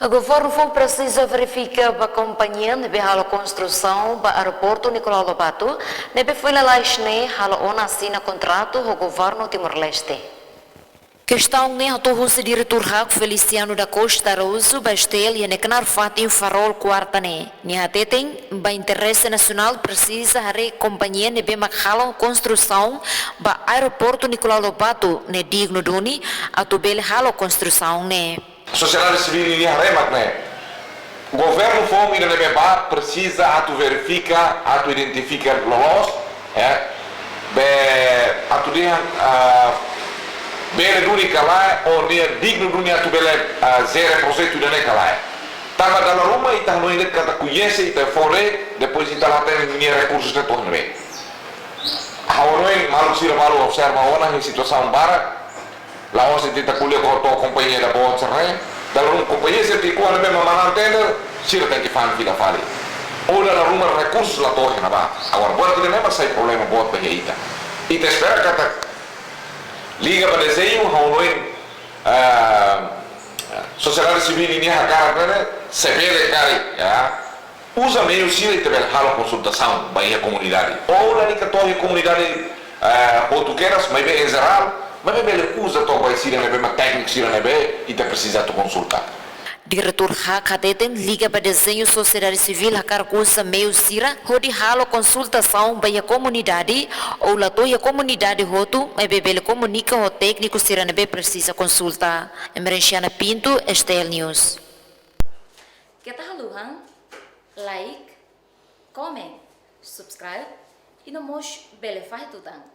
O governo precisa verificar a companhia de a construção do aeroporto Nicolau Lobato, nebe foi lá a ona assina contrato com o governo Timor-Leste. Questão nem a torre diretor Raco Feliciano da Costa Roso Bastel e necanar fatim farol quarta ne. Ni hatetem ba interesse nacional precisa a companhia nebe machala construção ba aeroporto Nicolau Lobato ne digno doni a tubele halo construção ne. Sociedade civil em remat, né? O governo fome da Nebeba precisa atu verifica, atu identifica lolos, atu dia bele dunia lá ou dia digno dunia atu bele zero projeto da neca Tava dalam rumah itah no ingat kata kuyese itah fore depois itah lá tem minha recursos de torno bem. Hawonoin malu sira malu observa ona em situação bara. Lá onde tenta colher com a companhia da boa serra, dalam companhia se tem quando mesmo manan tender, sira tem que fazer vida fali. Ou dalam rumah recursos lá torre na ba. Agora buat kita nem sai problema buat bagi ita. Ita espera kata liga pada desenho haunoin sociedade civil ini hakar né sepele cari ya. Usa meio sira ita bel halo consultação bagi a comunidade. Ou lá ni torre comunidade portuguesas, mas bem em geral. Mas ele usa toda a sira nebe, uma técnica sira nebe, e te precisa tu consultar. Diretor Hakateten liga para desenho sociedade civil hakar usa meio sira, hodi halo consultação para a comunidade ou lá toda a comunidade hotu, mas ele comunica o técnico sira nebe precisa consultar. Emerenciana Pinto, Estel News. Kita haluhan, like, comment, subscribe e não mos bele faz tudo.